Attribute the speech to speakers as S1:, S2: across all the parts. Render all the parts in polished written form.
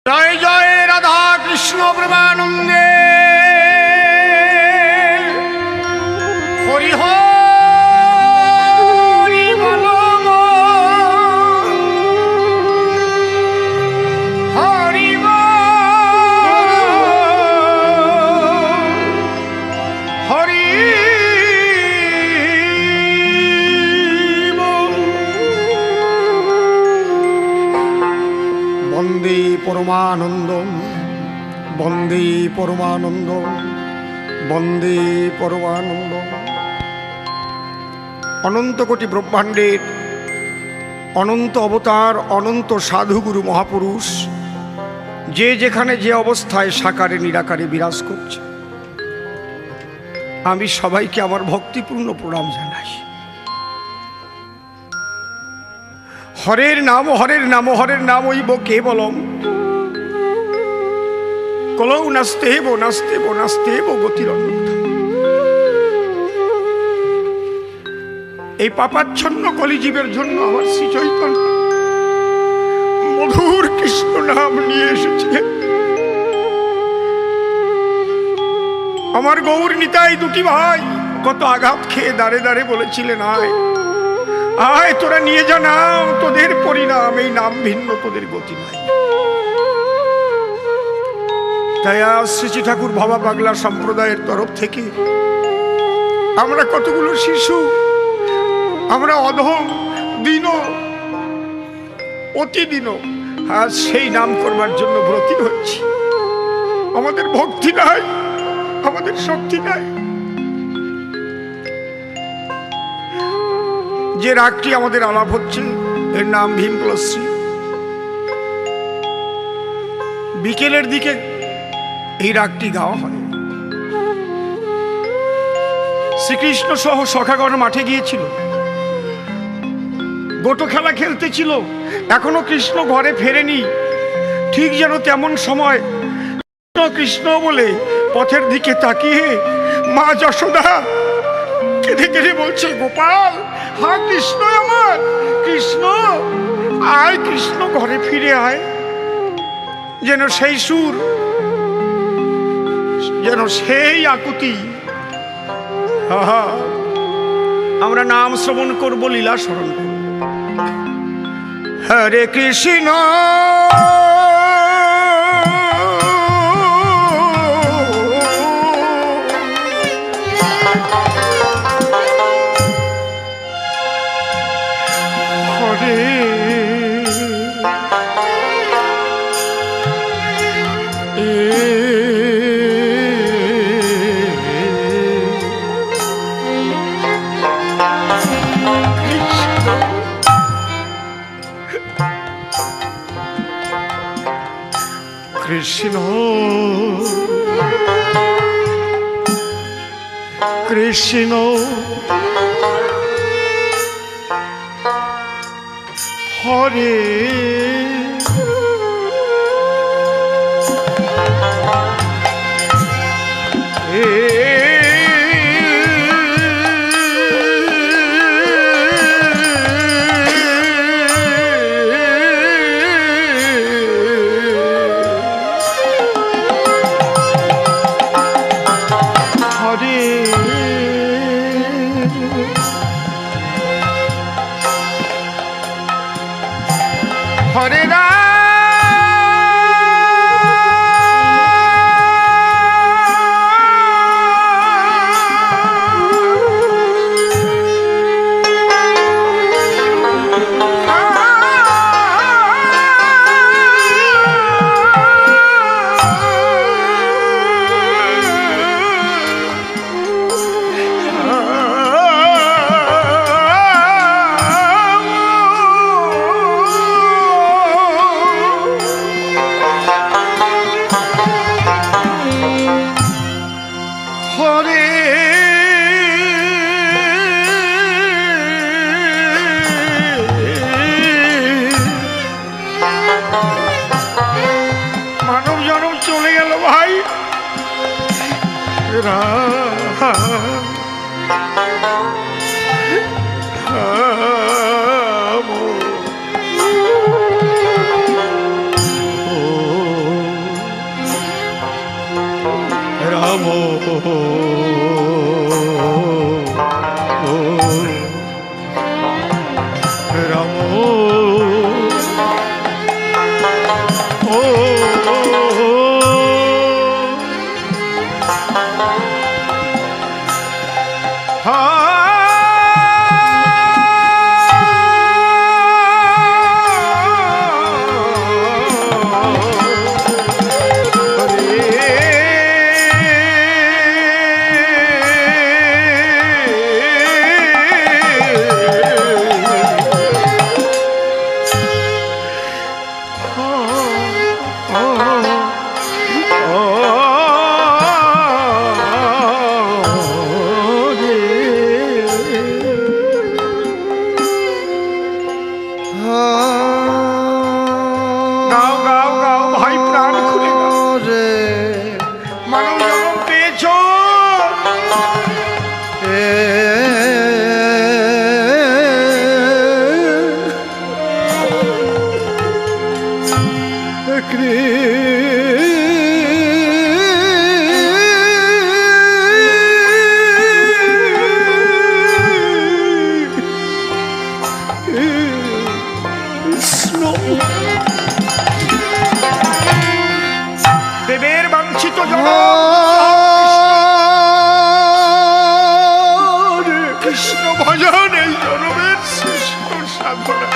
S1: জয় জয় রাধা কৃষ্ণ প্রেমানন্দে হরি হরি বল হরি হরি বন্দে পরমানন্দম বন্দে পরমানন্দম বন্দে পরমানন্দম। অনন্ত কোটি ব্রহ্মাণ্ডের অনন্ত অবতার অনন্ত সাধুগুরু মহাপুরুষ যে যেখানে যে অবস্থায় সাকারে নিরাকারে বিরাজ করছে, আমি সবাইকে আমার ভক্তিপূর্ণ প্রণাম জানাই। হরের নাম হরের নাম হরের নাম ওইব কেবলম কলৌ নাস্তেব নাস্তেব নাস্তেব গতিরন্যথা। এই পাপাচ্ছন্ন কলিজীবের জন্য আমার শ্রী চৈতন্য মধুর কৃষ্ণ নাম নিয়ে এসেছে। আমার গৌর নিতাই দুটি ভাই কত আঘাত খেয়ে দাঁড়ে দাঁড়ে বলেছিলেন, আয় আয় তোরা নিয়ে যা নাম, তোদের পরিণাম এই নাম ভিন্ন, তোদের গতি নাই। তাই আজ শ্রী ঠাকুর ভাবা পাগলা সম্প্রদায়ের তরফ থেকে আমরা কতগুলো শিশু, আমরা অধম দিন প্রতিদিন আজ সেই নাম করবার জন্য ব্রতী হচ্ছি। আমাদের ভক্তি নাই, আমাদের শক্তি নাই। যে রাগটি আমাদের আলাপ হচ্ছে এর নাম ভীম তুলসী। বিকেলের দিকে এই রাগটি গাওয়া হয়। শ্রীকৃষ্ণ সহ সখাগণ মাঠে গিয়েছিল, গোটো খেলা খেলতেছিল, এখনো কৃষ্ণ ঘরে ফেরেনি। ঠিক যেন তেমন সময় কৃষ্ণ কৃষ্ণ বলে পথের দিকে তাকিয়ে মা যশোদা কেঁদে কেঁদে বলছে, গোপাল হ্যাঁ কৃষ্ণ আমার, কৃষ্ণ আয়, কৃষ্ণ ঘরে ফিরে আয়। যেন সেই সুর, যেন সেই আকুতি। আমরা নাম শ্রবণ করবো, লীলা স্মরণ করব। হরে কৃষ্ণ কৃষ্ণ কৃষ্ণ হরে হরে রাম মানব জনম চলে গেল ভাই। রাম রাম রাম গাও গাও গাও ভাই, প্রাণ খুলে গাও রে। মানব জন্ম পেয়েছ, দেবের বাঞ্ছিত জনম কৃষ্ণ ভজন এই জনমের শ্রেষ্ঠ সাধনা।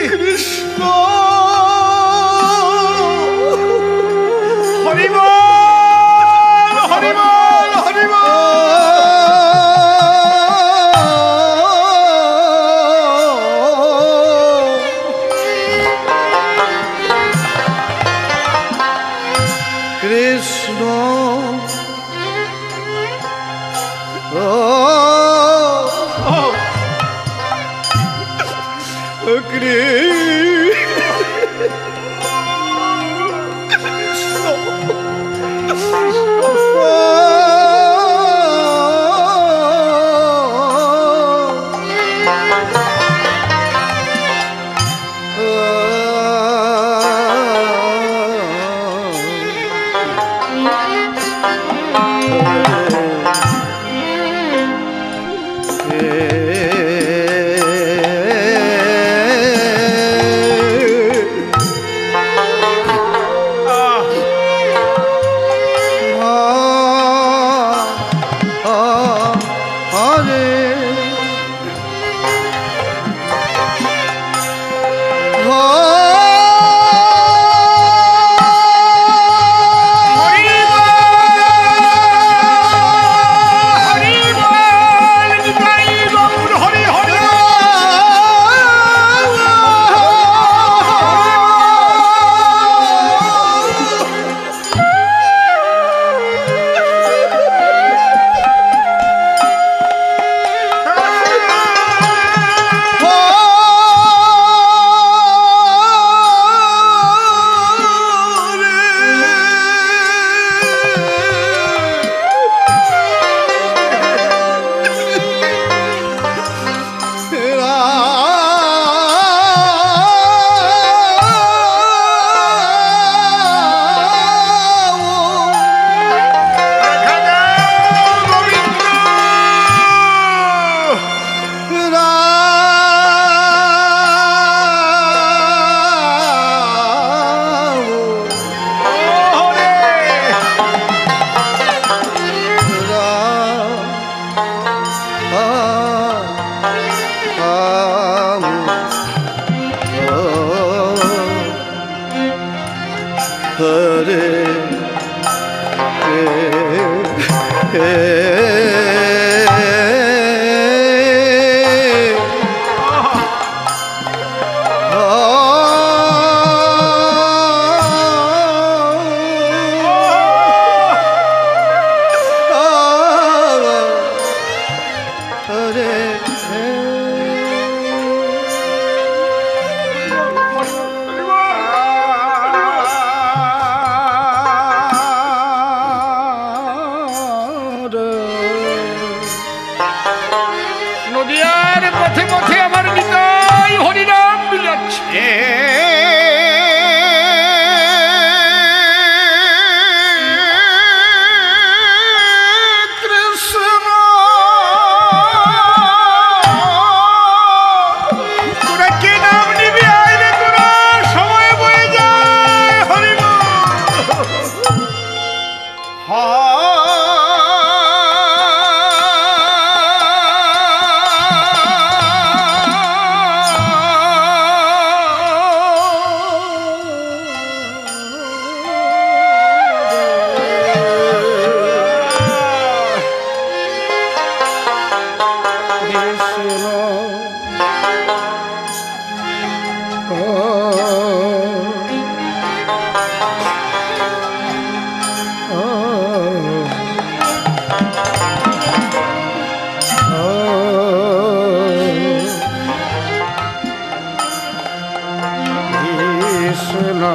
S1: কৃষ্ণ হরিবল হরিবল হরিবল। কৃষ্ণ কৃষ্ণ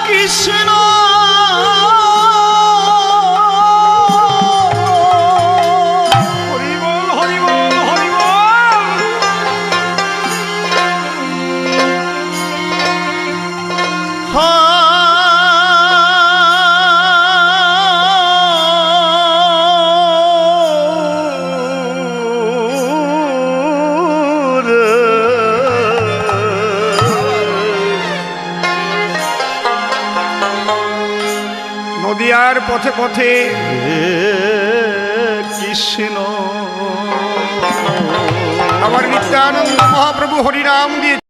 S2: কৃষ্ণ
S1: হরি বল হরি বল হরি বল। নদিয়ার পথে পথে
S2: কৃষ্ণ
S1: আমার নিত্যানন্দ মহাপ্রভু হরিনাম দিয়ে